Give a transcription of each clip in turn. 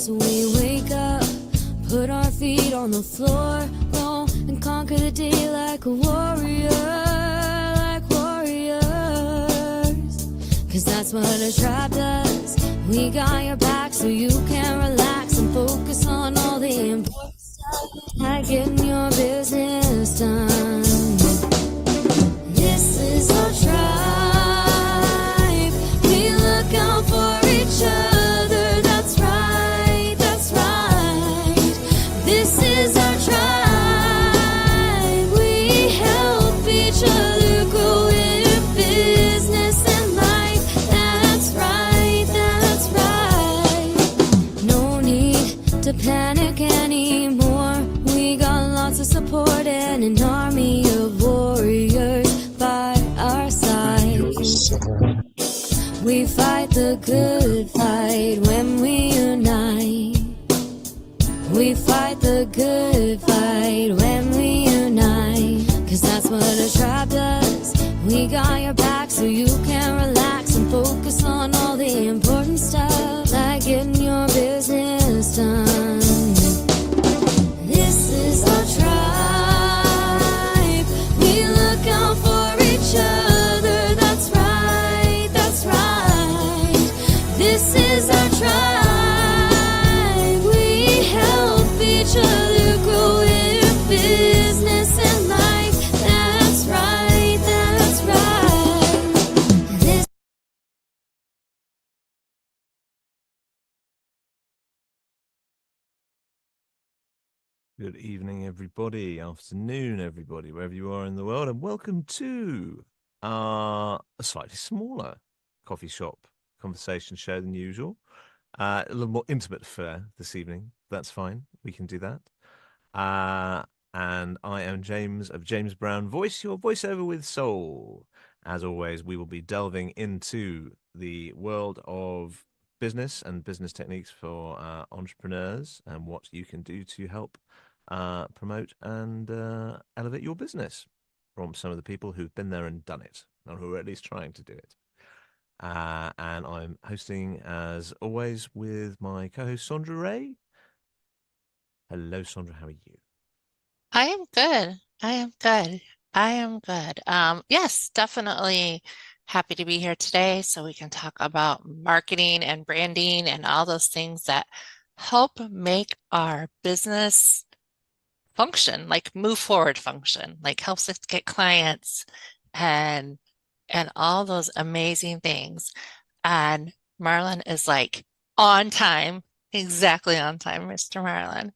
So we wake up, put our feet on the floor, go and conquer the day like a warrior, like warriors. Cause that's what a tribe does. We got your back so you can relax and focus on all the important stuff, like getting your business done. This is our tribe. We look out for each other. That's right, that's right. This is our tribe. We help each other grow in business and life. That's right, that's right. No need to panic anymore. We got lots of support and an army of warriors by our side. We fight the good fight when we unite. We fight the good fight when we unite. Cause that's what a tribe does. We got your back so you can relax and focus on all the important stuff, like getting your business done. This is our tribe. We look out for each other. That's right, that's right. This is our tribe. We help each other grow in business and life. That's right, that's right. This Good evening, everybody. Afternoon, everybody, wherever you are in the world, and welcome to a slightly smaller coffee shop conversation show than usual. A little more intimate affair this evening. That's fine. We can do that. And I am James of James Brown Voice, your voiceover with soul. As always, we will be delving into the world of business and business techniques for entrepreneurs and what you can do to help promote and elevate your business from some of the people who've been there and done it, or who are at least trying to do it. And I'm hosting, as always, with my co-host Sondra Ray. Hello, Sondra. How are you? I am good. I am good. I am good. Yes, definitely happy to be here today so we can talk about marketing and branding and all those things that help make our business function, like move forward function, like helps us get clients and all those amazing things. And Marlon is like on time, exactly on time, Mr. Marlon.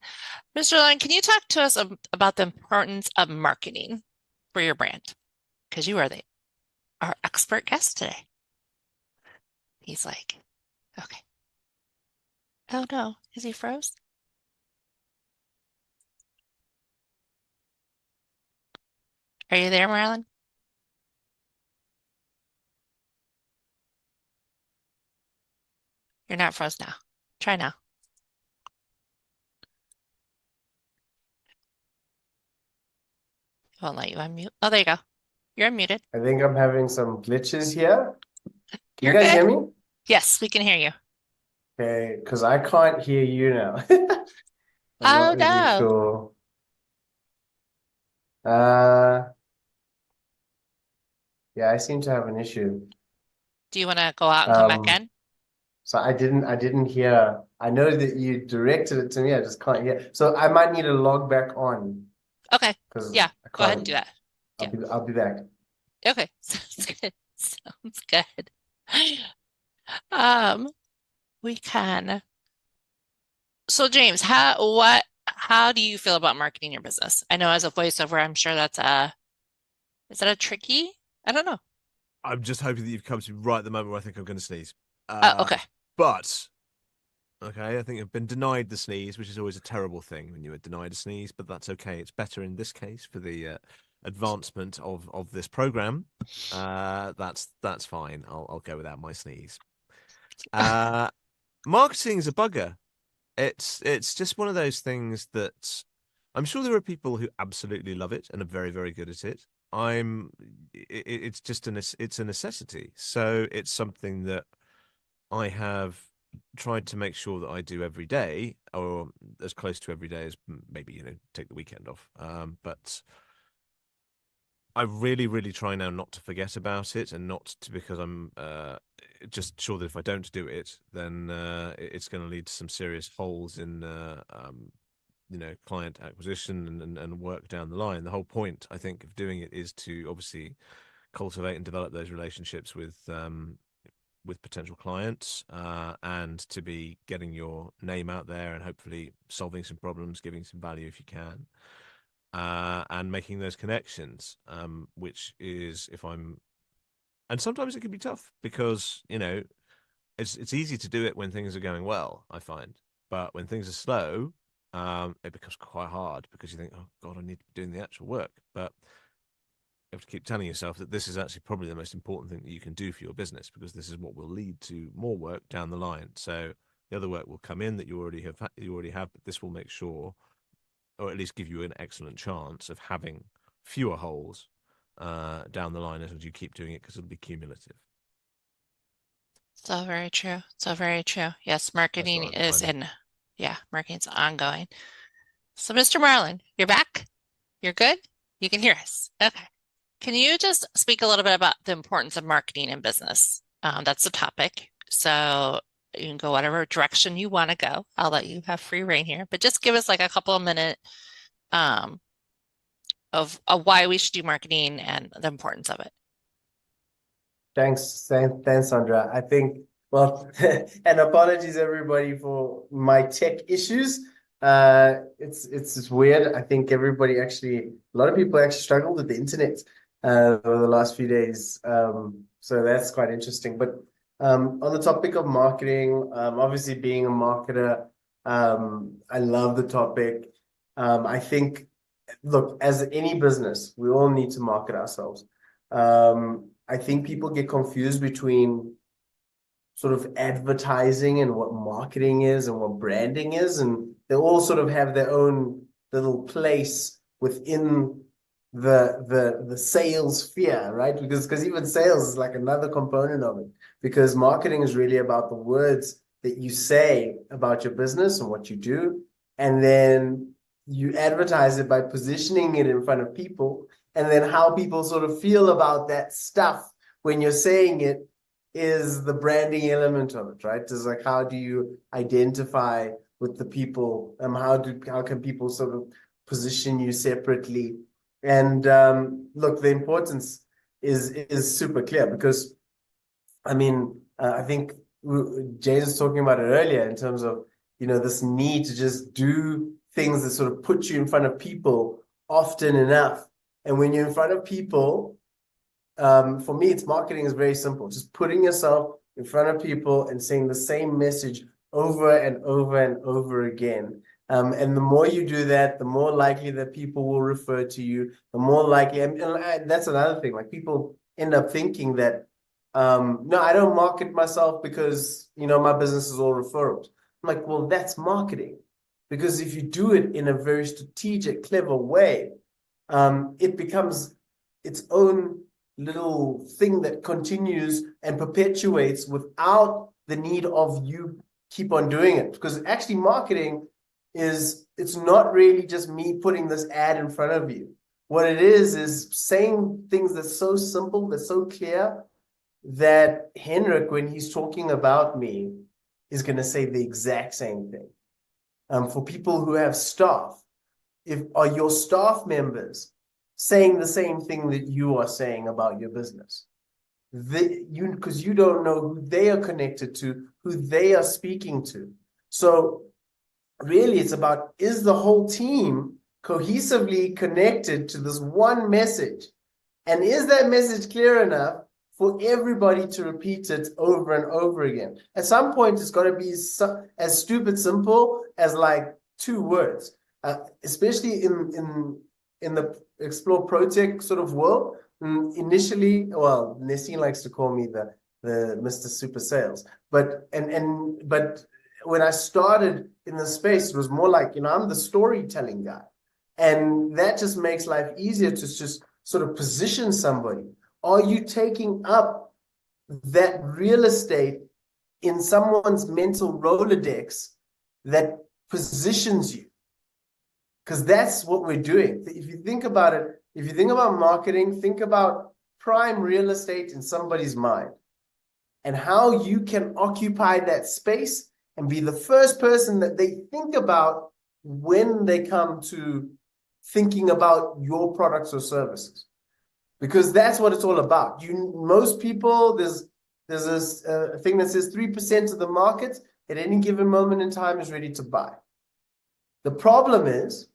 Mr. Marlon, can you talk to us about the importance of marketing for your brand? Because you are our expert guest today. He's like, okay. Oh no, is he froze? Are you there, Marlon? You're not froze now. Try now. I won't let you unmute. Oh, there you go. You're unmuted. I think I'm having some glitches here. Can you You're guys good. hear me? Yes, we can hear you. Okay, because I can't hear you now. Oh I'm not really no. sure. Yeah, I seem to have an issue. Do you want to go out and come back Um, in? So I didn't hear. I know that you directed it to me. I just can't hear. So I might need to log back on Okay. because Yeah, I go ahead and can't. do that. I'll be back. Okay. Sounds good. Sounds good. Um, we can. So James, how do you feel about marketing your business? I know as a voiceover, I'm sure is that a tricky? I don't know. I'm just hoping that you've come to me right at the moment where I think I'm going to sneeze. Okay. But, okay, I think I've been denied the sneeze, which is always a terrible thing when you are denied a sneeze, but that's okay. It's better in this case for the advancement of this program. That's fine. I'll go without my sneeze. Marketing is a bugger. It's just one of those things that I'm sure there are people who absolutely love it and are very, very good at it. It's just it's a necessity. So it's something that I have tried to make sure that I do every day, or as close to every day as maybe, take the weekend off. But I really, really try now not to forget about it, and not to, because I'm just sure that if I don't do it, then it's going to lead to some serious holes in client acquisition and work down the line. The whole point, I think, of doing it is to obviously cultivate and develop those relationships with potential clients, and to be getting your name out there and hopefully solving some problems, giving some value if you can, and making those connections, which is, and sometimes it can be tough because, it's easy to do it when things are going well, I find, but when things are slow, it becomes quite hard because you think, oh God, I need to be doing the actual work. But you have to keep telling yourself that this is actually probably the most important thing that you can do for your business, because this is what will lead to more work down the line. So the other work will come in that you already have, but this will make sure, or at least give you an excellent chance of having fewer holes down the line as you keep doing it, because it'll be cumulative. So very true. So very true. Yes, That's marketing what I'm is finding. marketing's ongoing. So Mr. Marlon, you're back? You're good? You can hear us. Okay. Can you just speak a little bit about the importance of marketing in business? That's the topic. So you can go whatever direction you want to go. I'll let you have free reign here, but just give us like a couple of minutes of why we should do marketing and the importance of it. Thanks, Sondra. I think, well, and apologies everybody for my tech issues. It's weird. I think a lot of people actually struggled with the internet over the last few days. So that's quite interesting. But on the topic of marketing, obviously being a marketer, I love the topic. I think, look, as any business, we all need to market ourselves. I think people get confused between sort of advertising and what marketing is and what branding is, and they all sort of have their own little place within the sales sphere, right? Because even sales is like another component of it, because marketing is really about the words that you say about your business and what you do, and then you advertise it by positioning it in front of people, and then how people sort of feel about that stuff when you're saying it is the branding element of it, right? It's like, how do you identify with the people? How can people sort of position you separately? And look, the importance is super clear, because I mean, I think James was talking about it earlier in terms of, this need to just do things that sort of put you in front of people often enough. And when you're in front of people, for me, marketing is very simple. Just putting yourself in front of people and saying the same message over and over and over again. And the more you do that, the more likely that people will refer to you, the more likely, and that's another thing, like people end up thinking that, no, I don't market myself because, my business is all referrals. I'm like, well, that's marketing. Because if you do it in a very strategic, clever way, it becomes its own little thing that continues and perpetuates without the need of you keep on doing it. Because actually marketing it's not really just me putting this ad in front of you. What it is saying things that's so simple, that's so clear, that Hendrick, when he's talking about me, is going to say the exact same thing. For people who have staff, are your staff members saying the same thing that you are saying about your business? Because you don't know who they are connected to, who they are speaking to. So really, it's about, is the whole team cohesively connected to this one message? And is that message clear enough for everybody to repeat it over and over again? At some point, it's got to be as stupid simple as like 2 words, especially in the Explore ProTech sort of world. Initially, well, Nessie likes to call me the Mr. Super Sales, but when I started in the space, it was more like, I'm the storytelling guy, and that just makes life easier to just sort of position somebody. Are you taking up that real estate in someone's mental Rolodex that positions you. Because that's what we're doing. If you think about it, if you think about marketing, think about prime real estate in somebody's mind and how you can occupy that space and be the first person that they think about when they come to thinking about your products or services. Because that's what it's all about. Most people, there's this thing that says 3% of the market at any given moment in time is ready to buy. The problem is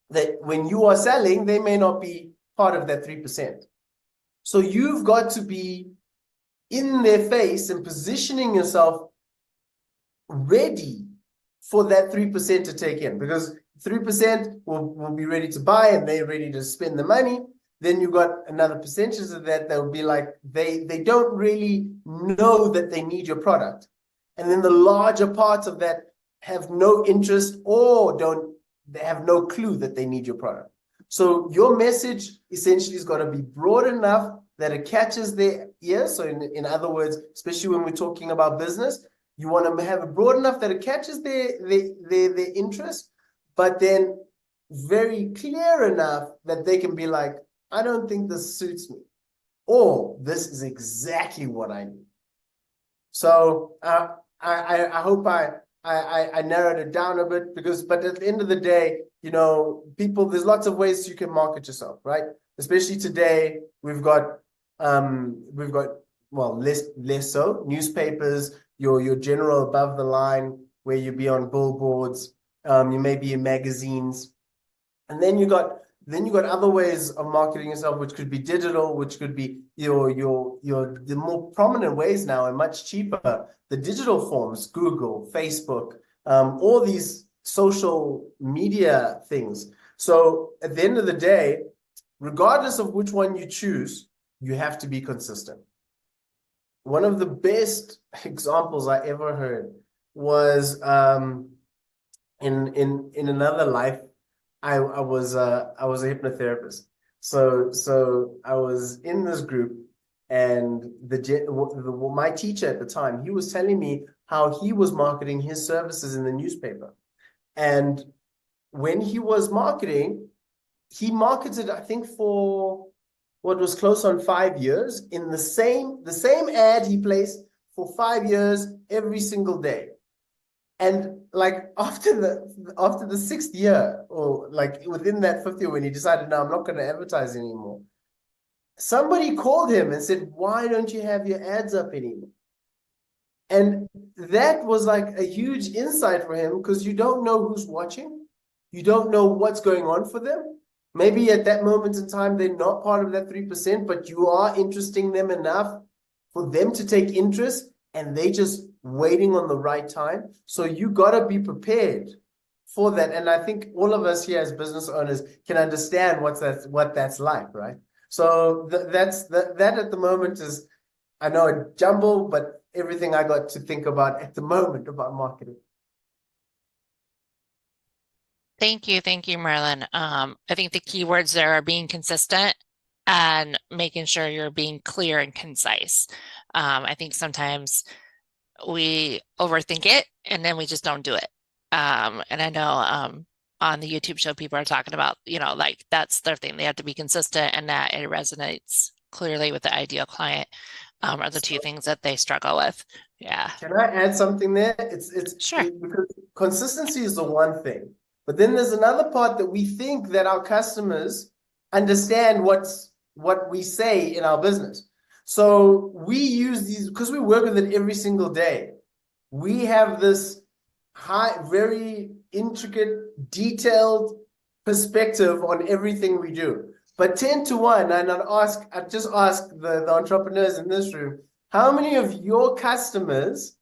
that when you are selling, they may not be part of that 3%. So you've got to be in their face and positioning yourself ready for that 3% to take in, because 3% will be ready to buy and they're ready to spend the money. Then you've got another percentage of that will be like they don't really know that they need your product. And then the larger parts of that have no interest or they have no clue that they need your product. So your message essentially has got to be broad enough that it catches their ear. So in other words, especially when we're talking about business, you want to have it broad enough that it catches their interest, but then very clear enough that they can be like, I don't think this suits me, or this is exactly what I need. So I hope I narrowed it down a bit, but at the end of the day, people, there's lots of ways you can market yourself, right? Especially today, we've got less so newspapers, your general above the line, where you be on billboards, you may be in magazines, and then you got other ways of marketing yourself, which could be digital, which could be the more prominent ways now and much cheaper, the digital forms, Google, Facebook, all these social media things. So at the end of the day, regardless of which one you choose, you have to be consistent. One of the best examples I ever heard was in another life. I was a hypnotherapist. So I was in this group, and my teacher at the time, he was telling me how he was marketing his services in the newspaper. And when he was marketing, he marketed, I think, for what was close on 5 years in the same ad he placed for 5 years every single day. And like after the sixth year, or like within that fifth year, when he decided, no, I'm not going to advertise anymore, somebody called him and said, why don't you have your ads up anymore? And that was like a huge insight for him, because you don't know who's watching. You don't know what's going on for them. Maybe at that moment in time, they're not part of that 3%, but you are interesting them enough for them to take interest, and they just waiting on the right time. So you got to be prepared for that. And I think all of us here as business owners can understand what that's like, right? So that at the moment is, I know, a jumble, but everything I got to think about at the moment about marketing. Thank you, Marlon. I think the key words there are being consistent and making sure you're being clear and concise. I think sometimes we overthink it and then we just don't do it. And I know on the YouTube show, people are talking about, like that's their thing. They have to be consistent, and that it resonates clearly with the ideal client are the two things that they struggle with. Yeah. Can I add something there? It's Sure. Because consistency is the one thing, but then there's another part that we think that our customers understand what we say in our business. So we use these because we work with it every single day. We have this very intricate, detailed perspective on everything we do. But 10 to 1, and I'd just ask the entrepreneurs in this room, how many of your customers,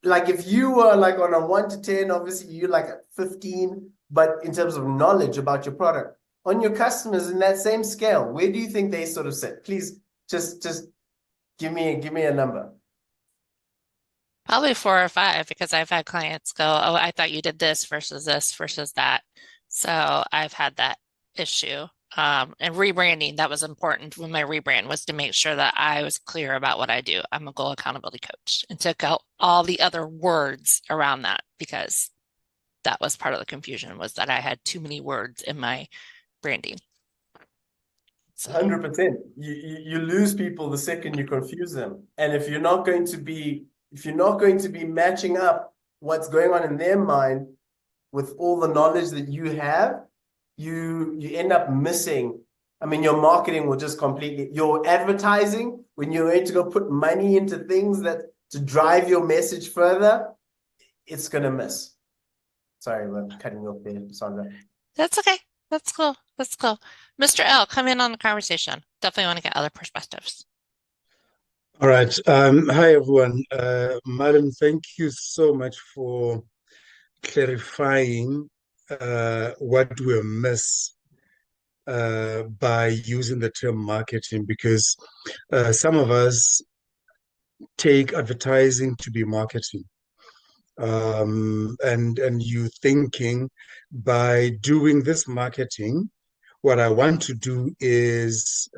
like if you were like on a 1 to 10, obviously you're like at 15, but in terms of knowledge about your product, on your customers in that same scale, where do you think they sort of sit? Please just give me a number. Probably 4 or 5, because I've had clients go, oh, I thought you did this versus that. So I've had that issue. And rebranding, that was important when my rebrand was to make sure that I was clear about what I do. I'm a goal accountability coach, and took out all the other words around that, because that was part of the confusion, was that I had too many words in my branding. So 100%. You lose people the second you confuse them. And if you're not going to be matching up what's going on in their mind with all the knowledge that you have, you end up missing. I mean, your marketing will just completely, your advertising, when you're going to go put money into things that to drive your message further, it's gonna miss. Sorry, I'm cutting you off there, Sondra. that's okay. That's cool. That's cool. Mr. L, come in on the conversation. Definitely want to get other perspectives. All right. Hi, everyone. Madam, thank you so much for clarifying what we miss by using the term marketing, because some of us take advertising to be marketing. And you thinking by doing this marketing, what I want to do is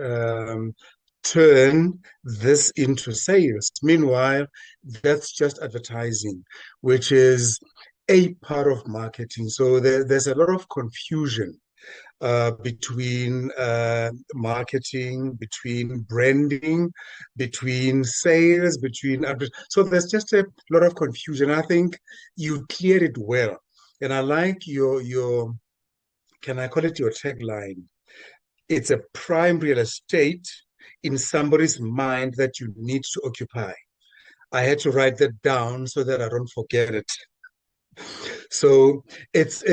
turn this into sales. Meanwhile, that's just advertising, which is a part of marketing. So there's a lot of confusion between marketing, between branding, between sales, so there's just a lot of confusion. I think you cleared it well, and I like your can I call it your tagline? It's a prime real estate in somebody's mind that you need to occupy. I had to write that down so that I don't forget it. So it's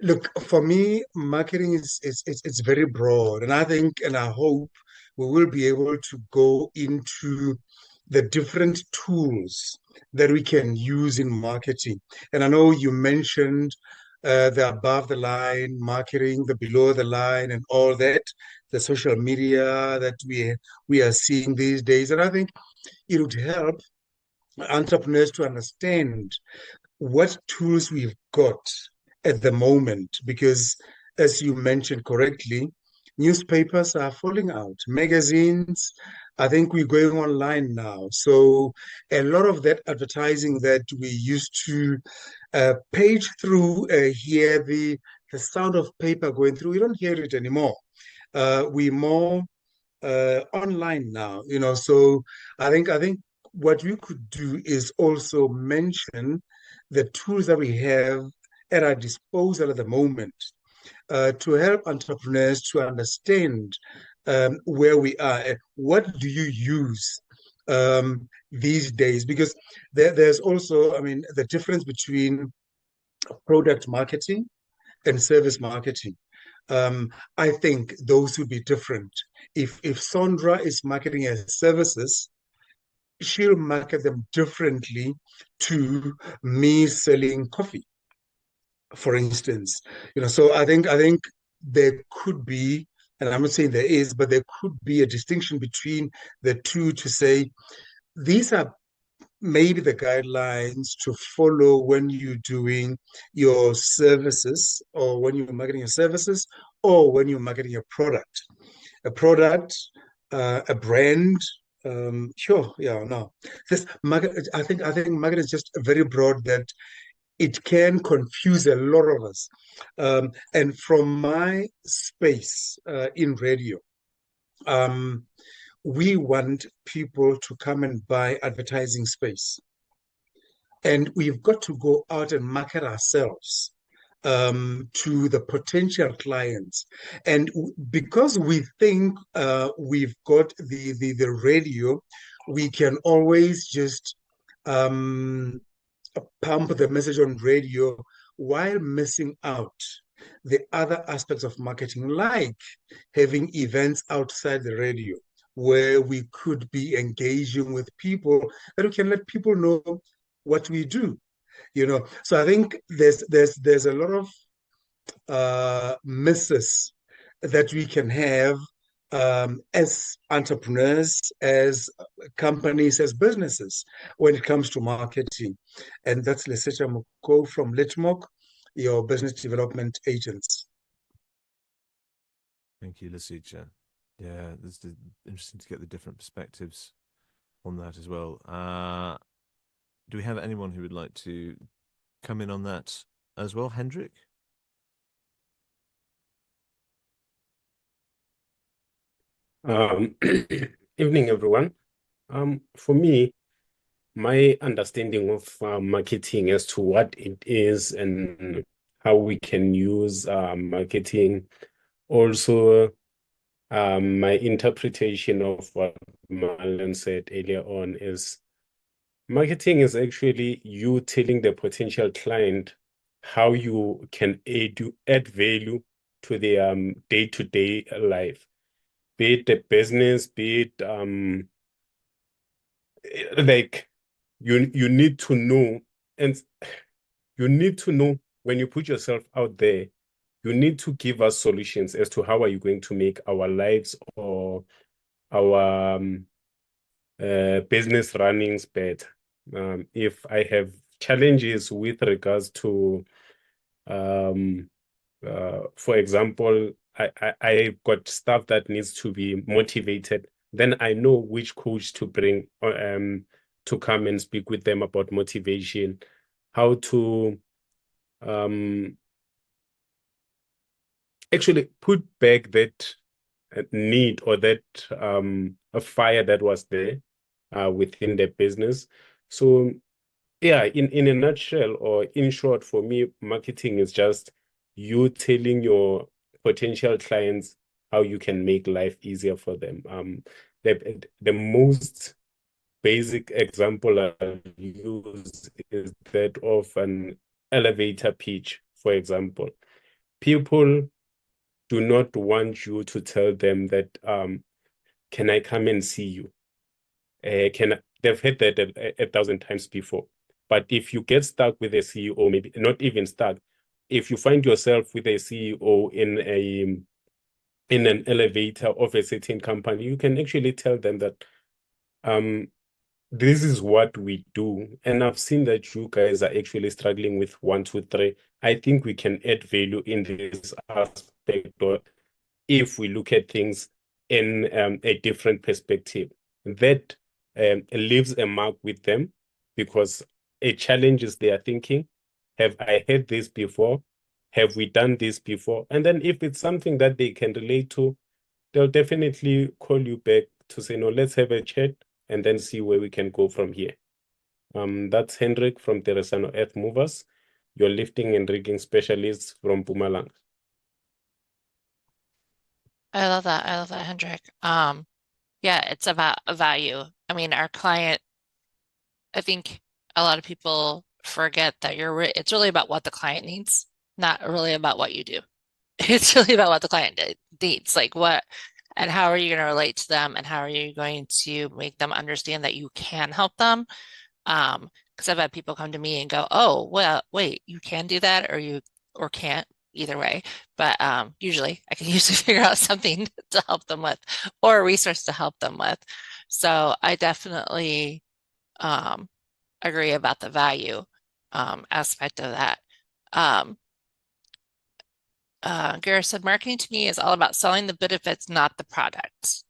look, for me, marketing is very broad, and I think and I hope we will be able to go into the different tools that we can use in marketing. And I know you mentioned the above the line marketing, the below the line, and all that, the social media that we are seeing these days. And I think it would help entrepreneurs to understand what tools we've got at the moment, because as you mentioned correctly, newspapers are falling out, magazines, I think we're going online now. So a lot of that advertising that we used to page through, hear the sound of paper going through, we don't hear it anymore. We're more online now, so I think what we could do is also mention the tools that we have at our disposal at the moment to help entrepreneurs to understand where we are. What do you use these days? Because there's also, I mean, the difference between product marketing and service marketing. I think those would be different. If Sondra is marketing her services, she'll market them differently to me selling coffee, for instance. So I think there could be, and I'm not saying there is, but there could be a distinction between the two to say these are maybe the guidelines to follow when you're doing your services, or when you're marketing your services, or when you're marketing your product. A product, a brand, sure, yeah, no. This market, I think market is just very broad that it can confuse a lot of us. And from my space in radio, we want people to come and buy advertising space. And we've got to go out and market ourselves to the potential clients. And because we think we've got the radio, we can always just pump the message on radio while missing out the other aspects of marketing, like having events outside the radio where we could be engaging with people, that we can let people know what we do. So I think there's a lot of misses that we can have as entrepreneurs, as companies, as businesses when it comes to marketing. And that's Lesetja Mokou from Litmok, your business development agents. Thank you, Lesetja. Yeah, it's interesting to get the different perspectives on that as well. Do we have anyone who would like to come in on that as well? Hendrick? Evening, everyone. For me, my understanding of marketing as to what it is and how we can use marketing, also my interpretation of what Marlon said earlier on is marketing is actually you telling the potential client how you can add value to their day-to-day life, be it a business, be it like you need to know, and you need to know when you put yourself out there, you need to give us solutions as to how are you going to make our lives or our business runnings better. If I have challenges with regards to for example, I've got stuff that needs to be motivated, then I know which coach to bring to come and speak with them about motivation, how to actually put back that need or that a fire that was there within the business. So yeah, in a nutshell, or in short, for me, marketing is just you telling your potential clients how you can make life easier for them. The most basic example I use is that of an elevator pitch, for example. People do not want you to tell them that, can I come and see you? They've heard that a thousand times before. But if you get stuck with a CEO, maybe not even stuck, if you find yourself with a CEO in an elevator of a certain company, you can actually tell them that this is what we do. And I've seen that you guys are actually struggling with 1, 2, 3. I think we can add value in this aspect, or if we look at things in a different perspective. That leaves a mark with them, because a challenge is they are thinking, have I heard this before? Have we done this before? And then if it's something that they can relate to, they'll definitely call you back to say, no, let's have a chat and then see where we can go from here. That's Hendrick from Teresano Earth Movers, your lifting and rigging specialist from Mpumalanga. I love that. I love that, Hendrick. Yeah, it's about a value. I mean, our client, I think a lot of people forget that it's really about what the client needs, not really about what you do. It's really about what the client needs, like what and how are you going to relate to them, and how are you going to make them understand that you can help them? Because I've had people come to me and go, oh, well, wait, you can do that, or can't, either way. But usually I can usually figure out something to help them with, or a resource to help them with. So I definitely agree about the value aspect of that. Gareth said, marketing to me is all about selling the benefits, not the product.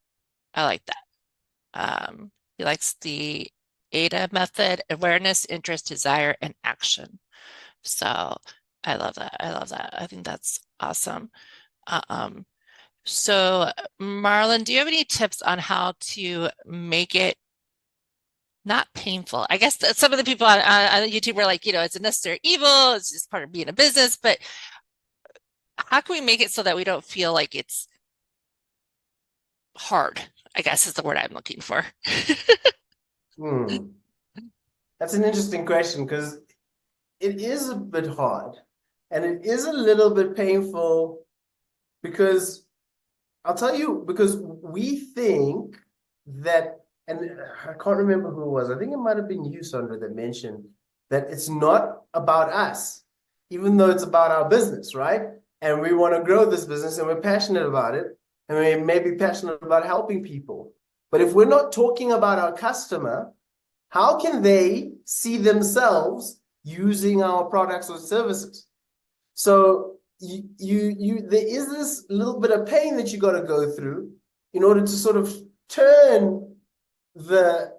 I like that. He likes the ADA method: awareness, interest, desire, and action. So I love that. I love that. I think that's awesome. So Marlon, do you have any tips on how to make it not painful? I guess some of the people on YouTube were like, it's a necessary evil, it's just part of being a business, but how can we make it so that we don't feel like it's hard, I guess is the word I'm looking for. That's an interesting question, because it is a bit hard and it is a little bit painful, because I'll tell you, because we think that, and I can't remember who it was, I think it might have been you, Sondra, that mentioned that it's not about us, even though it's about our business, right? And we want to grow this business and we're passionate about it. And we may be passionate about helping people. But if we're not talking about our customer, how can they see themselves using our products or services? So there is this little bit of pain that you got to go through in order to sort of turn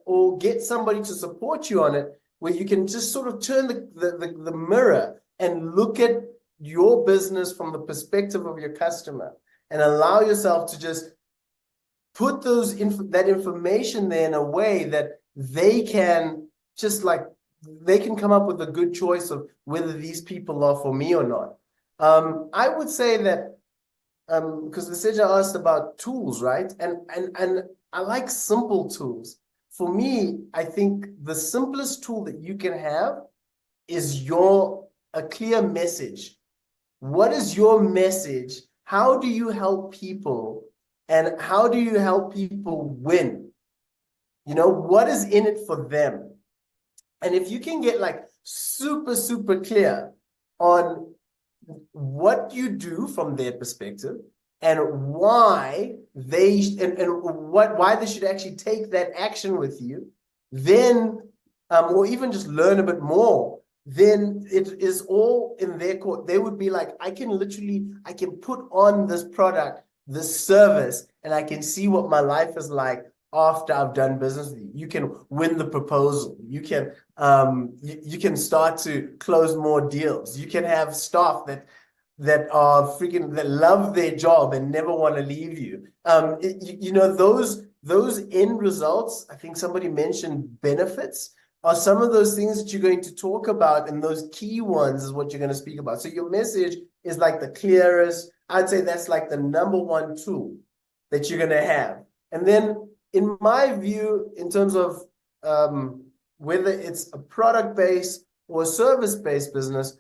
or get somebody to support you on it, where you can just sort of turn the mirror and look at your business from the perspective of your customer and allow yourself to just put that information there in a way that they can they can come up with a good choice of whether these people are for me or not. I would say that because Lesetja asked about tools, right? And I like simple tools. For me, I think the simplest tool that you can have is a clear message. What is your message? How do you help people? And how do you help people win? What is in it for them? And if you can get like super, super clear on what you do from their perspective and why they should actually take that action with you, then or even just learn a bit more, then it is all in their court. They would be like, I can put on this product, this service, and I can see what my life is like after I've done business with you. You can win the proposal. You can you can start to close more deals. You can have staff that love their job and never want to leave you. Those end results, I think somebody mentioned benefits, are some of those things that you're going to talk about, and those key ones is what you're going to speak about. So your message is like the clearest. I'd say that's like the number one tool that you're going to have. And then in my view, in terms of whether it's a product-based or a service-based business,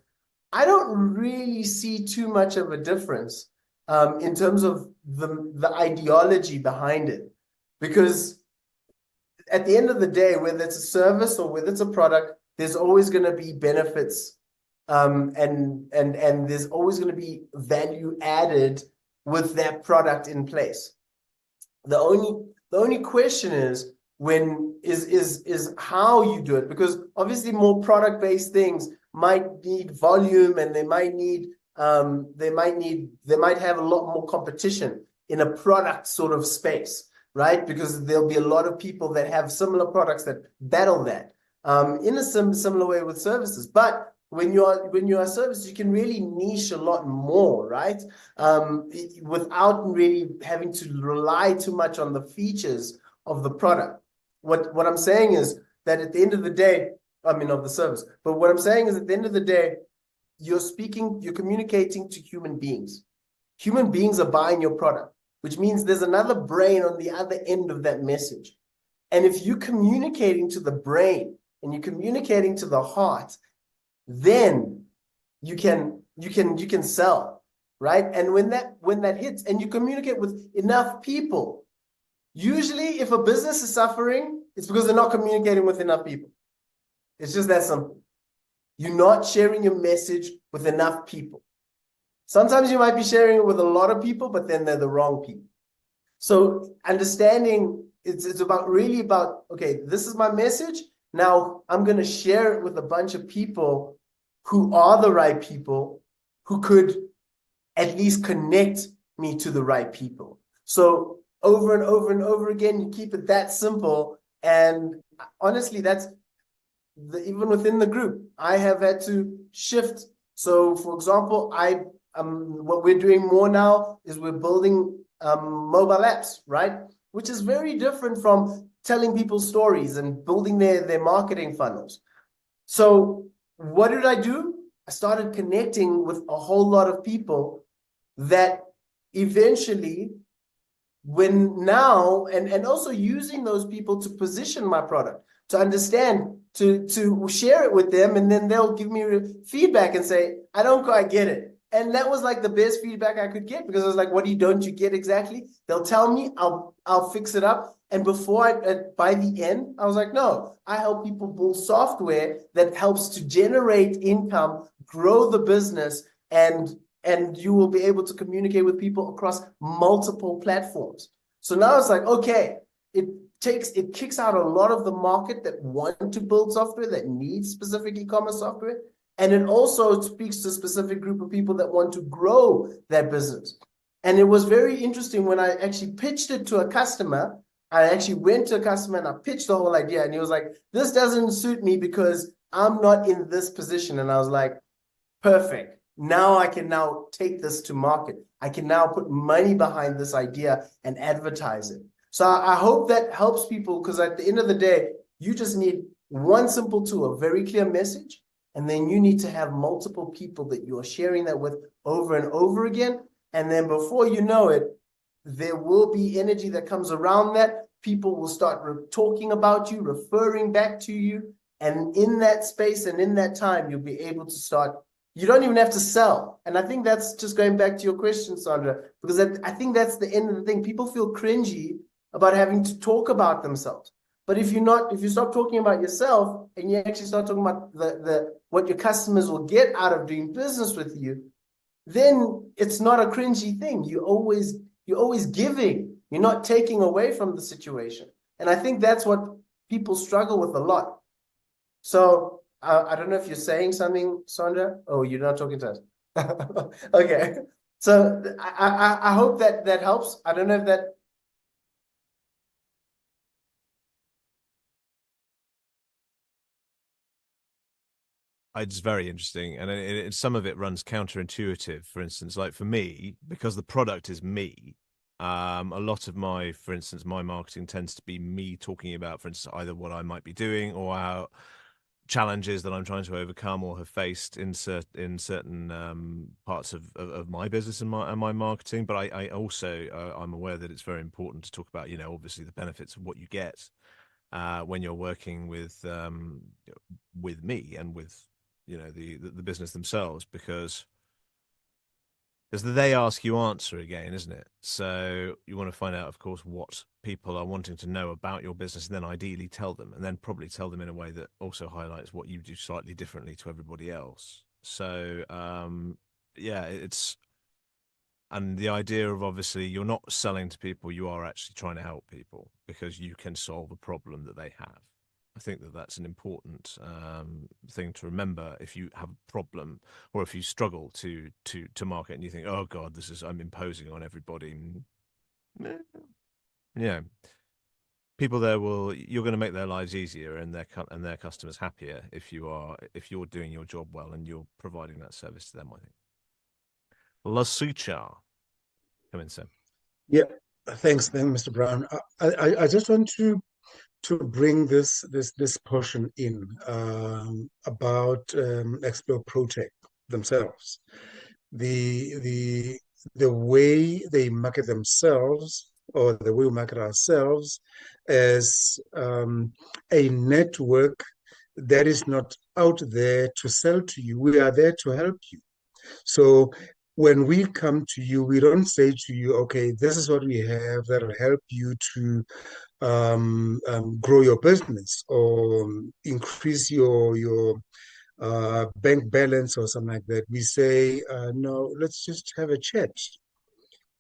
I don't really see too much of a difference in terms of the ideology behind it. Because at the end of the day, whether it's a service or whether it's a product, there's always going to be benefits and there's always going to be value added with that product in place. The only question is how you do it, because obviously more product-based things might need volume, and they might have a lot more competition in a product sort of space, right? Because there'll be a lot of people that have similar products that battle that in a similar way with services. But when you're a service, you can really niche a lot more, right? Without really having to rely too much on the features of the product. What I'm saying is that at the end of the day, of the service, but what I'm saying is at the end of the day, you're communicating to human beings. Human beings are buying your product, which means there's another brain on the other end of that message. And if you're communicating to the brain and you're communicating to the heart, then you can sell, right? And when that hits and you communicate with enough people, usually if a business is suffering, it's because they're not communicating with enough people. It's just that simple. You're not sharing your message with enough people. Sometimes you might be sharing it with a lot of people, but then they're the wrong people. So understanding it's really about, okay, this is my message. Now I'm going to share it with a bunch of people who are the right people, who could at least connect me to the right people. So over and over and over again, you keep it that simple. And honestly, that's even within the group, I have had to shift. So for example, what we're doing more now is we're building mobile apps, right? Which is very different from telling people stories and building their marketing funnels. So what did I do? I started connecting with a whole lot of people that eventually, and also using those people to position my product, to understand, to share it with them, and then they'll give me feedback and say, I don't quite get it. And that was like the best feedback I could get, because I was like, don't you get exactly? They'll tell me, I'll fix it up. And by the end, I was like, no, I help people build software that helps to generate income, grow the business, and you will be able to communicate with people across multiple platforms. So now it's like, okay, it kicks out a lot of the market that want to build software, that needs specific e-commerce software. And it also speaks to a specific group of people that want to grow their business. And it was very interesting when I actually pitched it to a customer. I actually went to a customer and I pitched the whole idea. And he was like, this doesn't suit me because I'm not in this position. And I was like, perfect. Now I can now take this to market. I can now put money behind this idea and advertise it. So I hope that helps people, because at the end of the day, you just need one simple tool, a very clear message. And then you need to have multiple people that you are sharing that with over and over again. And then before you know it, there will be energy that comes around that. People will start talking about you, referring back to you. And in that space and in that time, you'll be able to start. You don't even have to sell. And I think that's just going back to your question, Sondra, because I think that's the end of the thing. People feel cringy about having to talk about themselves. But if you stop talking about yourself and you actually start talking about what your customers will get out of doing business with you, then it's not a cringy thing. You're always giving. You're not taking away from the situation. And I think that's what people struggle with a lot. So I don't know if you're saying something, Sondra. Oh, you're not talking to us. Okay. So I hope that helps. I don't know if that. It's very interesting, and some of it runs counterintuitive. For instance, like for me, because the product is me, a lot of my marketing tends to be me talking about, for instance, either what I might be doing or how challenges that I'm trying to overcome or have faced in certain parts of my business and my marketing. But I also I'm aware that it's very important to talk about, obviously the benefits of what you get when you're working with me and with the business themselves, because they ask, you answer again, isn't it? So you want to find out, of course, what people are wanting to know about your business, and then ideally tell them, and then probably tell them in a way that also highlights what you do slightly differently to everybody else. So and the idea of, obviously, you're not selling to people, you are actually trying to help people because you can solve a problem that they have. I think that's an important thing to remember. If you have a problem, or if you struggle to market, and you think, "Oh God, I'm imposing on everybody," yeah, people there you're going to make their lives easier and their customers happier if you're doing your job well and you're providing that service to them. I think. Lesetja, come in, Sam. Yeah, thanks, Mr. Brown. I just want to bring this portion in about Explore Protect themselves, the way they market themselves, or the way we market ourselves as a network that is not out there to sell to you. We are there to help you. So when we come to you, we don't say to you, okay, this is what we have that will help you to grow your business or increase your bank balance or something like that. We say, no, let's just have a chat.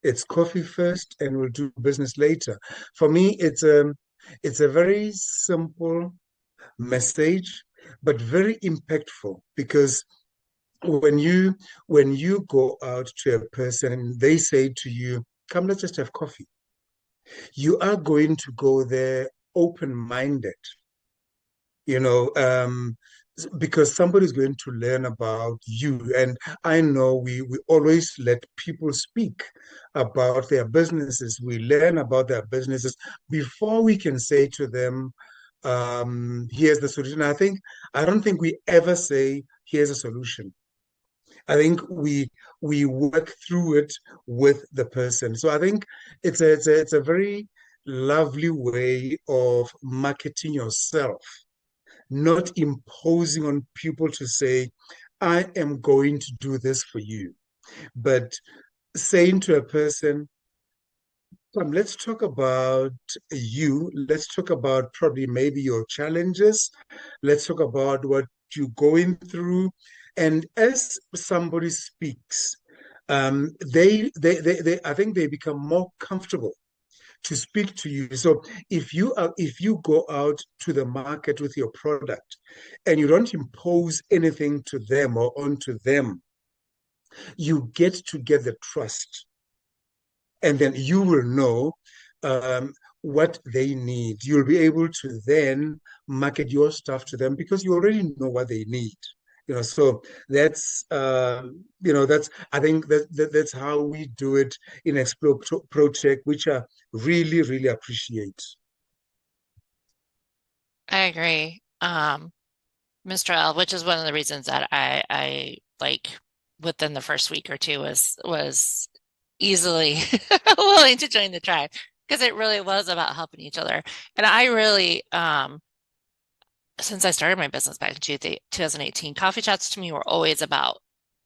It's coffee first and we'll do business later. For me, it's a very simple message, but very impactful, because when you go out to a person and they say to you, come, let's just have coffee, you are going to go there open-minded, because somebody's going to learn about you. And I know we always let people speak about their businesses. We learn about their businesses before we can say to them, here's the solution. I don't think we ever say, here's a solution. I think we work through it with the person. So I think it's a very lovely way of marketing yourself, not imposing on people to say, I am going to do this for you, but saying to a person, come, let's talk about you. Let's talk about probably maybe your challenges. Let's talk about what you're going through. And as somebody speaks, I think they become more comfortable to speak to you. So if you go out to the market with your product and you don't impose anything to them or onto them, you get to get the trust, and then you will know what they need. You'll be able to then market your stuff to them because you already know what they need. So that's that's, I think that's how we do it in Explore Project, which I really, really appreciate. I agree. Mr. L, which is one of the reasons that I like within the first week or two was easily willing to join the tribe, because it really was about helping each other. And I really, since I started my business back in 2018, coffee chats to me were always about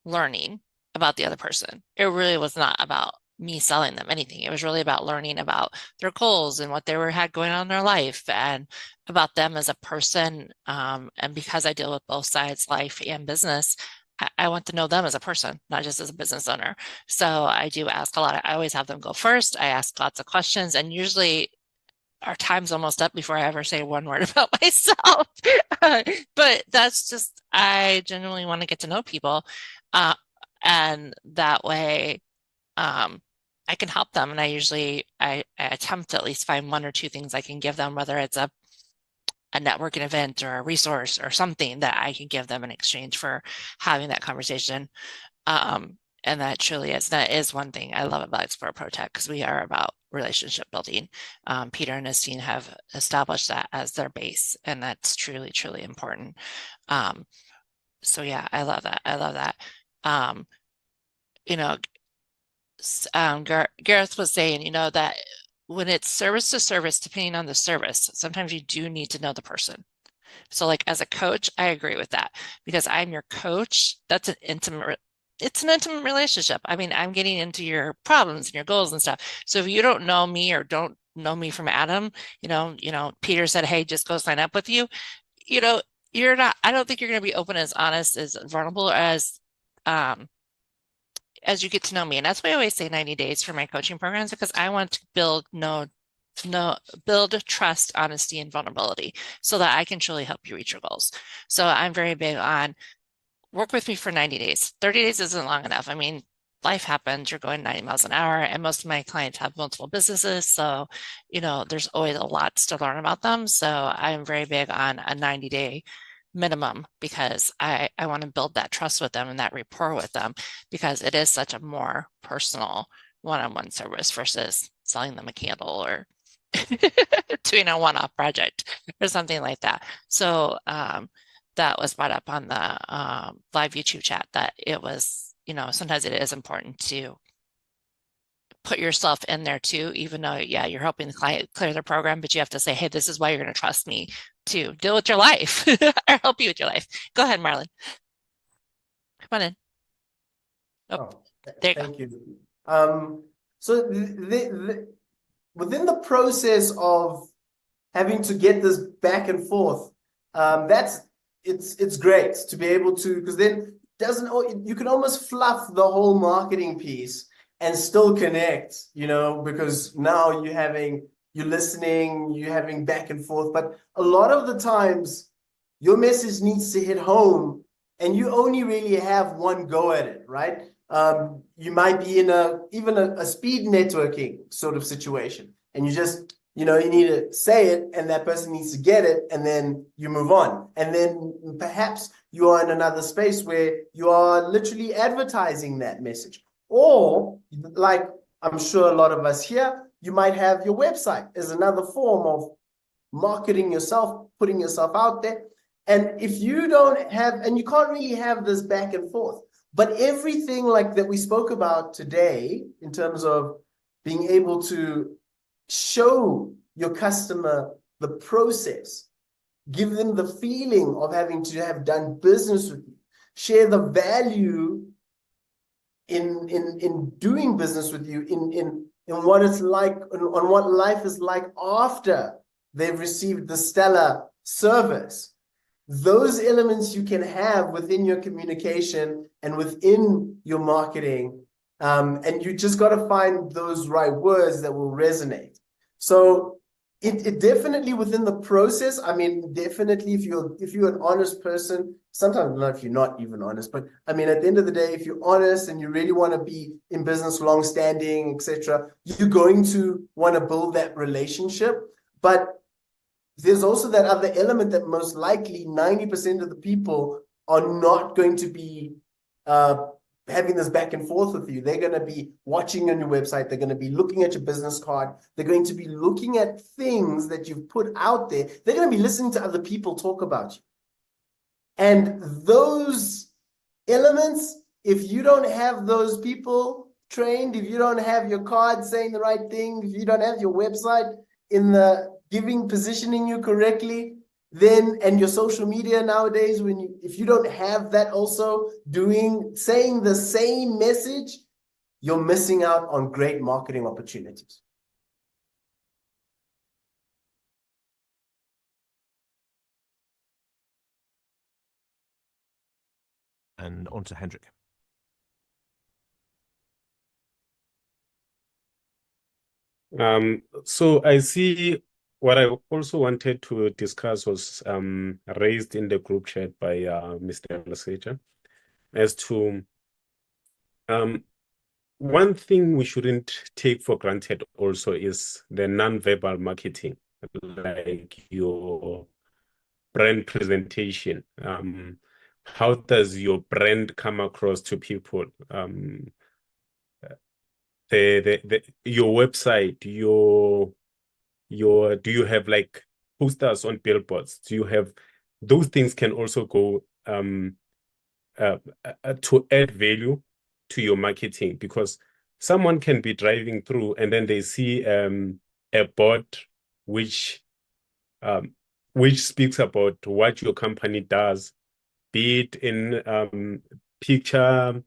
learning about the other person. It really was not about me selling them anything. It was really about learning about their goals and what they had going on in their life and about them as a person. And because I deal with both sides, life and business, I want to know them as a person, not just as a business owner. So I do ask a lot. I always have them go first. I ask lots of questions, and usually our time's almost up before I ever say one word about myself. But that's just, I genuinely want to get to know people. And that way, I can help them. And I attempt to at least find one or two things I can give them, whether it's a networking event or a resource or something that I can give them in exchange for having that conversation. And that truly is, that is one thing I love about Explore Protect, because we are about relationship building. Peter and his team have established that as their base, and that's truly, truly important. So yeah, I love that. I love that. Gareth was saying, that when it's service to service, depending on the service, sometimes you do need to know the person. So like as a coach, I agree with that, because I'm your coach. It's an intimate relationship. I mean, I'm getting into your problems and your goals and stuff. So if you don't know me or don't know me from Adam, Peter said, hey, just go sign up with you. You're not, I don't think you're going to be open, as honest, as vulnerable as you get to know me. And that's why I always say 90 days for my coaching programs, because I want to build trust, honesty, and vulnerability so that I can truly help you reach your goals. So I'm very big on work with me for 90 days. 30 days isn't long enough. I mean, life happens, you're going 90 miles an hour, and most of my clients have multiple businesses. So, there's always a lot to learn about them. So I'm very big on a 90-day minimum, because I want to build that trust with them and that rapport with them, because it is such a more personal one-on-one service versus selling them a candle or doing a one-off project or something like that. So that was brought up on the live YouTube chat, that it was, sometimes it is important to put yourself in there too, even though, yeah, you're helping the client clear their program, but you have to say, hey, this is why you're going to trust me to deal with your life or help you with your life. Go ahead, Marlon. Come on in. There you go. Thank you. So within the process of having to get this back and forth, it's great to be able to, because then you can almost fluff the whole marketing piece and still connect, because now you're listening, you're having back and forth. But a lot of the times your message needs to hit home and you only really have one go at it, right? You might be in even a speed networking sort of situation, and you just, you need to say it and that person needs to get it, and then you move on. And then perhaps you are in another space where you are literally advertising that message. Or like I'm sure a lot of us here, you might have your website as another form of marketing yourself, putting yourself out there. And if you don't have, and you can't really have this back and forth, but everything like that we spoke about today in terms of being able to show your customer the process, give them the feeling of having to have done business with you, share the value in doing business with you, in what it's like, on what life is like after they've received the stellar service. Those elements you can have within your communication and within your marketing, and you just got to find those right words that will resonate. So it definitely within the process, I mean, definitely if you're an honest person, sometimes not if you're not even honest, but I mean, at the end of the day, if you're honest and you really want to be in business long-standing, etc., you're going to want to build that relationship. But there's also that other element that most likely 90% of the people are not going to be having this back and forth with you. They're going to be watching on your website. They're going to be looking at your business card. They're going to be looking at things that you've put out there. They're going to be listening to other people talk about you. And those elements, if you don't have those people trained, if you don't have your card saying the right thing, if you don't have your website in the positioning you correctly, then, and your social media nowadays, if you don't have that also saying the same message, you're missing out on great marketing opportunities. And on to Hendrick. So I see what I also wanted to discuss was raised in the group chat by Mr. Lesetja as to one thing we shouldn't take for granted also is the non-verbal marketing, like your brand presentation. How does your brand come across to people? Your website, do you have like posters on billboards? Do you have those things can also go to add value to your marketing, because someone can be driving through and then they see a board which speaks about what your company does, be it in picture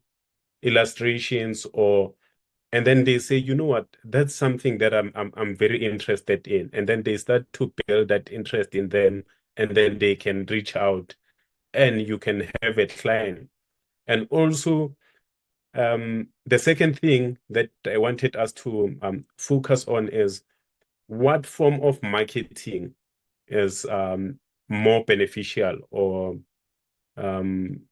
illustrations and then they say, you know what, that's something that I'm very interested in. And then they start to build that interest in them, and then they can reach out and you can have a client. And also, the second thing that I wanted us to focus on is what form of marketing is more beneficial, or I'm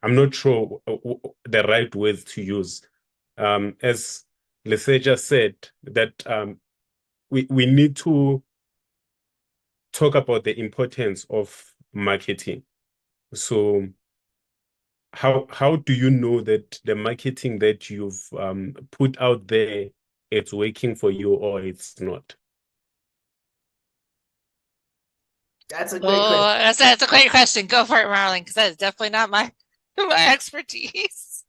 not sure the right words to use. As Lesetja said, that we need to talk about the importance of marketing. So how do you know that the marketing that you've put out there, it's working for you or it's not? That's a great question. That's a great question. Go for it, Marlon, because that is definitely not my expertise.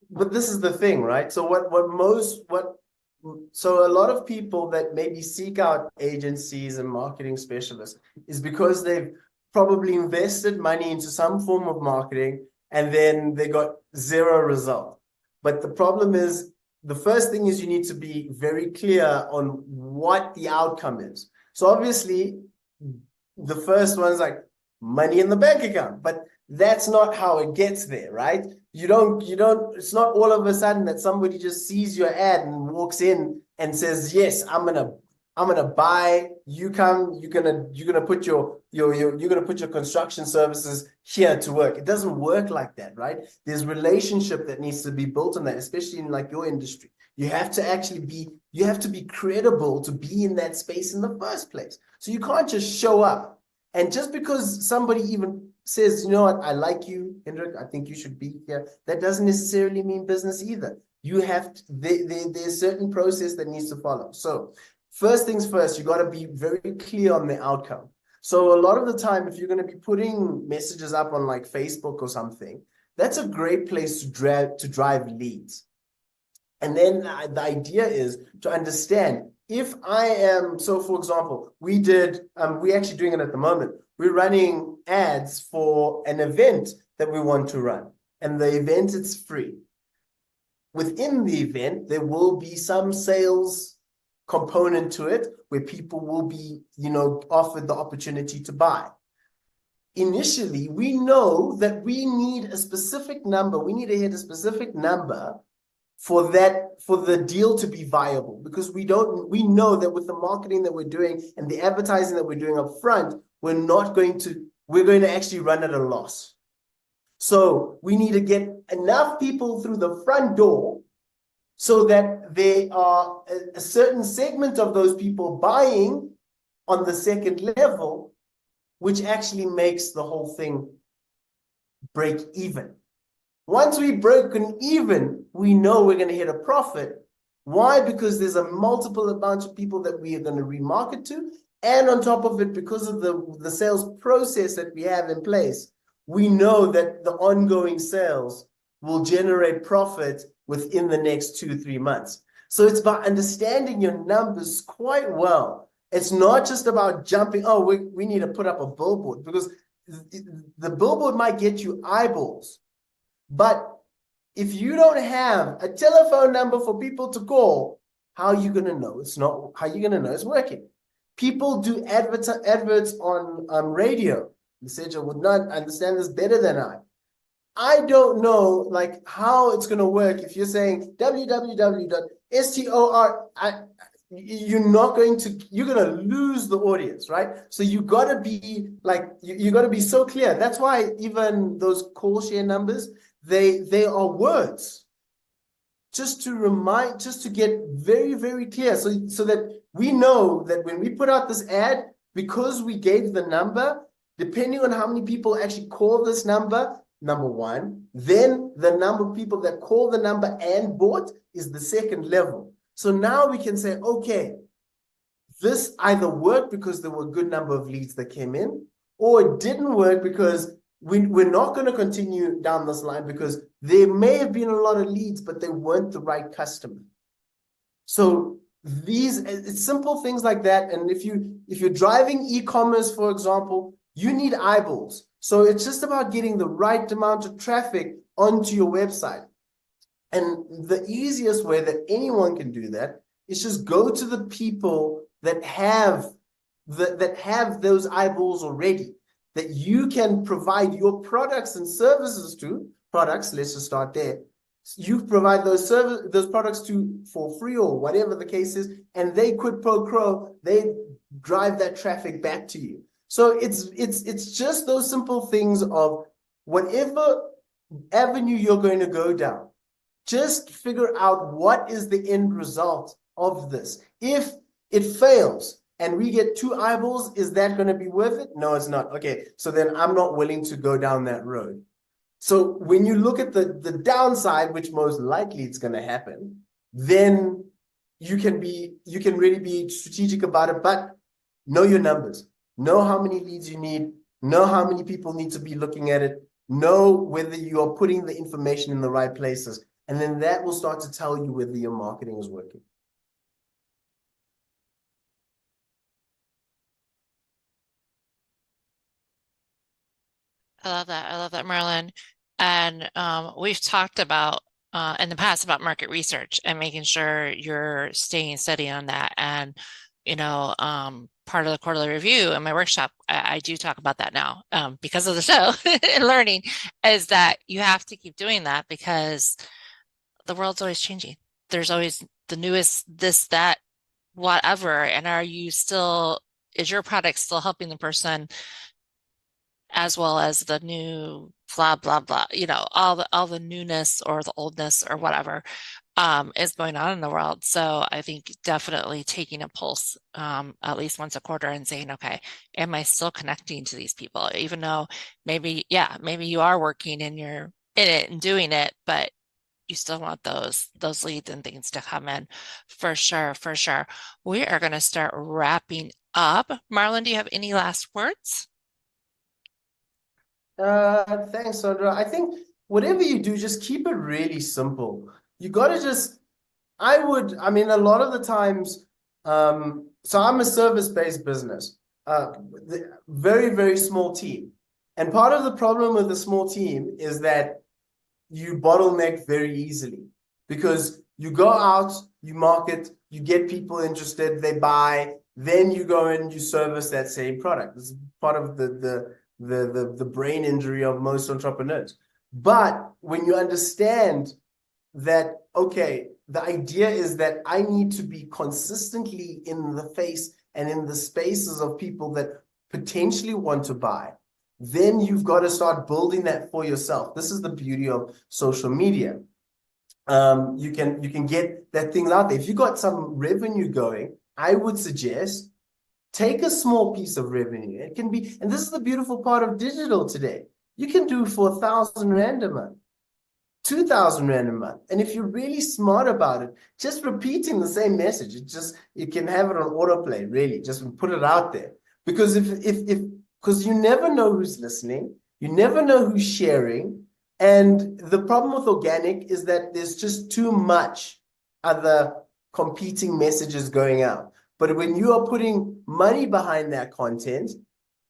But this is the thing, right? So so a lot of people that maybe seek out agencies and marketing specialists is because they've probably invested money into some form of marketing and then they got zero result. But the problem is, the first thing is you need to be very clear on what the outcome is. So obviously, the first one is like money in the bank account, but that's not how it gets there, right? You don't, it's not all of a sudden that somebody just sees your ad and walks in and says, yes, I'm gonna buy, you're gonna put your construction services here to work. It doesn't work like that, right? There's relationship that needs to be built on that, especially in like your industry. You have to be credible to be in that space in the first place. So you can't just show up. And just because somebody even says, you know what, I like you, Hendrick, I think you should be here, that doesn't necessarily mean business either. You have to, there's a certain process that needs to follow. So first things first, you got to be very clear on the outcome. So a lot of the time, if you're going to be putting messages up on like Facebook or something, that's a great place to drive leads. And then the idea is to understand, if I am, so for example, we're actually doing it at the moment. We're running ads for an event that we want to run. And the event, it's free. Within the event, there will be some sales component to it where people will be, offered the opportunity to buy. Initially, we know that we need a specific number. We need to hit a specific number for the deal to be viable, because we know that with the marketing that we're doing and the advertising that we're doing up front, we're going to actually run at a loss. So we need to get enough people through the front door so that there are a certain segment of those people buying on the second level, which actually makes the whole thing break even. Once we've broken even, we know we're going to hit a profit. Why? Because there's a multiple amount of people that we are going to remarket to. And on top of it, because of the sales process that we have in place, we know that the ongoing sales will generate profit within the next 2-3 months. So it's about understanding your numbers quite well. It's not just about jumping, oh, we need to put up a billboard, because the billboard might get you eyeballs. But if you don't have a telephone number for people to call, how are you going to know it's working? People do adverts on radio. Lesetja would not understand this better than I don't know like how it's going to work if you're saying www.stor. You're going to lose the audience, right? So you got to be like, you got to be so clear. That's why even those call share numbers, they are words, just to get very, very clear. So that we know that when we put out this ad, because we gave the number, depending on how many people actually call this number, number one, then the number of people that call the number and bought is the second level. So now we can say, okay, this either worked because there were a good number of leads that came in, or it didn't work because we're not going to continue down this line because there may have been a lot of leads, but they weren't the right customer. So it's simple things like that. And if you're driving e-commerce, for example, you need eyeballs. So it's just about getting the right amount of traffic onto your website. And the easiest way that anyone can do that is just go to the people that have those eyeballs already, that you can provide your products and services to. Products, let's just start there. You provide those products to for free or whatever the case is, and they quid pro quo, they drive that traffic back to you. So it's just those simple things of whatever avenue you're going to go down, just figure out what is the end result of this. If it fails and we get 2 eyeballs, is that going to be worth it? No, it's not. Okay, so then I'm not willing to go down that road. So when you look at the downside, which most likely it's going to happen, then you can really be strategic about it, but know your numbers. Know how many leads you need, know how many people need to be looking at it, know whether you are putting the information in the right places, and then that will start to tell you whether your marketing is working. I love that, Marlon. And we've talked about in the past about market research and making sure you're staying steady on that. And part of the quarterly review in my workshop, I do talk about that now because of the show and learning, is that you have to keep doing that because the world's always changing. There's always the newest this, that, whatever. And is your product still helping the person as well as the new blah, blah, blah, all the newness or the oldness or whatever is going on in the world. So I think definitely taking a pulse at least once a quarter and saying, okay, am I still connecting to these people? Even though maybe you are working and you're in it and doing it, but you still want those leads and things to come in for sure. We are going to start wrapping up. Marlon, do you have any last words? Thanks, Sondra. I think whatever you do, just keep it really simple. You got to a lot of the times, so I'm a service-based business, very, very small team. And part of the problem with a small team is that you bottleneck very easily because you go out, you market, you get people interested, they buy, then you go in and you service that same product. It's part of the brain injury of most entrepreneurs. But when you understand that, okay, the idea is that I need to be consistently in the face and in the spaces of people that potentially want to buy. Then you've got to start building that for yourself. This is the beauty of social media. You can get that thing out there. If you got some revenue going, I would suggest take a small piece of revenue. It can be, and this is the beautiful part of digital today. You can do for 1,000 Rand a month, 2,000 Rand a month. And if you're really smart about it, just repeating the same message, you can have it on autoplay, really, just put it out there. Because because you never know who's listening, you never know who's sharing. And the problem with organic is that there's just too much other competing messages going out. But when you are putting money behind that content,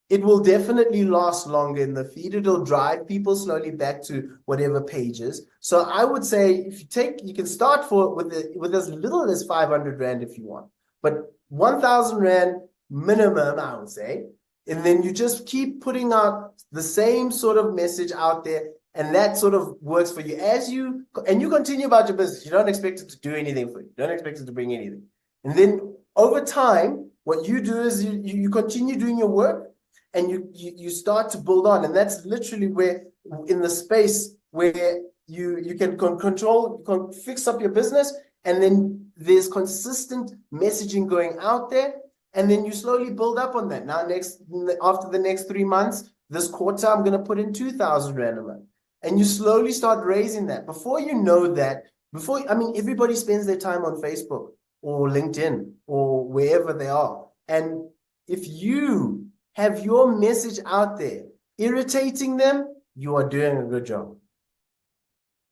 it will definitely last longer in the feed. It'll drive people slowly back to whatever pages. So I would say if you can start with as little as 500 Rand if you want, but 1,000 Rand minimum, I would say. And then you just keep putting out the same sort of message out there. And that sort of works for you and you continue about your business. You don't expect it to do anything for you. You don't expect it to bring anything. And then over time, what you do is you continue doing your work and you start to build on. And that's literally where in the space where you can control, you can fix up your business. And then there's consistent messaging going out there. And then you slowly build up on that. Now, after the next 3 months, this quarter, I'm going to put in 2,000 Rand a month. And you slowly start raising that. Before you know that, everybody spends their time on Facebook or LinkedIn or wherever they are. And if you have your message out there irritating them, you are doing a good job.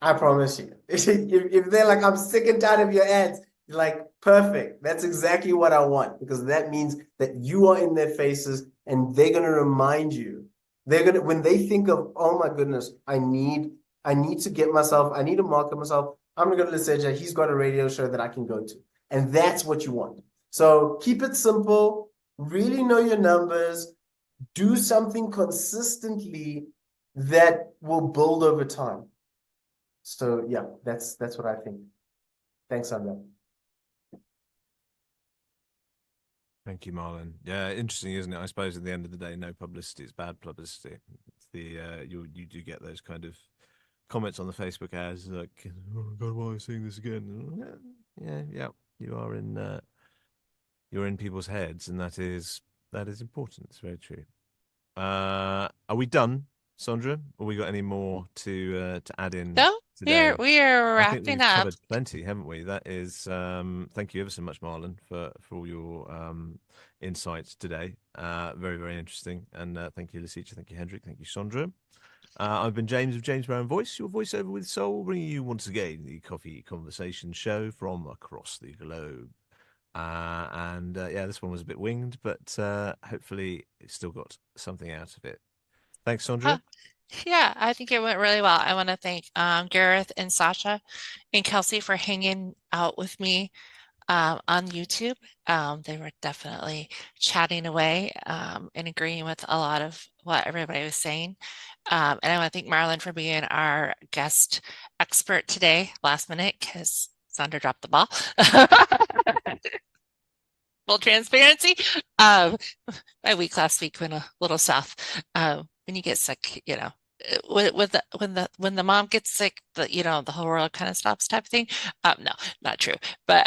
I promise you. If they're like, I'm sick and tired of your ads, you're like, perfect. That's exactly what I want, because that means that you are in their faces and they're going to remind you. When they think of, oh my goodness, I need to get myself, I need to market myself. I'm going to go to Lesetja. He's got a radio show that I can go to. And that's what you want. So keep it simple, really know your numbers, do something consistently that will build over time. So yeah, that's what I think. Thanks, Sondra. Thank you, Marlon. Yeah, interesting, isn't it? I suppose at the end of the day, no publicity is bad publicity. It's you do get those kind of comments on the Facebook ads like, "Oh God, why are you seeing this again?" Yeah, you're in people's heads, and that is important. It's very true. Are we done, Sondra? Or we got any more to add in? No, today? we are I think wrapping we've up. covered plenty, haven't we? That is, thank you ever so much, Marlon, for all your insights today. Very, very interesting. And thank you, Lesetja. Thank you, Hendrick. Thank you, Sondra. I've been James of James Brown Voice, your voiceover with soul, bringing you once again the Coffee Conversation show from across the globe. This one was a bit winged, but hopefully it still got something out of it. Thanks, Sondra. Yeah, I think it went really well. I want to thank Gareth and Sasha and Kelsey for hanging out with me on YouTube. They were definitely chatting away and agreeing with a lot of what everybody was saying. And I want to thank Marlon for being our guest expert today, last minute, because Sondra dropped the ball. Full transparency. My week last week went a little south. When you get sick, when the mom gets sick, the whole world kind of stops type of thing. No, not true, but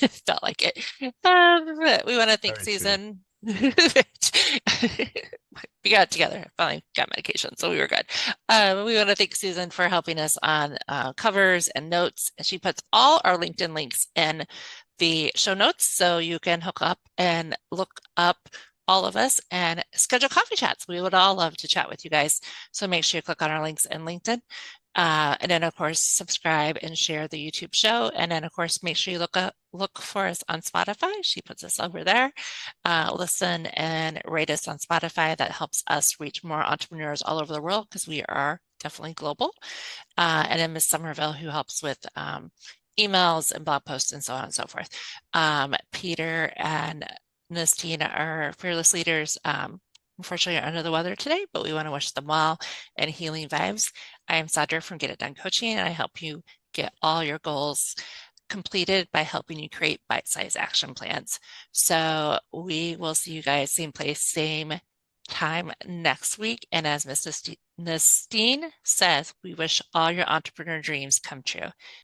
it felt like it. We want to thank Susan. We got it together. Finally got medication, so we were good. We want to thank Susan for helping us on covers and notes. She puts all our LinkedIn links in the show notes, so you can hook up and look up all of us and schedule coffee chats. We would all love to chat with you guys. So make sure you click on our links in LinkedIn. And then, of course, subscribe and share the YouTube show. And then, of course, make sure you look for us on Spotify. She puts us over there. Listen and rate us on Spotify. That helps us reach more entrepreneurs all over the world, because we are definitely global. And then Miss Somerville, who helps with emails and blog posts and so on and so forth. Peter and Nestina, our fearless leaders, unfortunately are under the weather today, but we want to wish them well and healing vibes. I am Sondra from Get It Done Coaching, and I help you get all your goals completed by helping you create bite-sized action plans. So we will see you guys same place, same time next week. And as Ms. Nastine says, we wish all your entrepreneur dreams come true.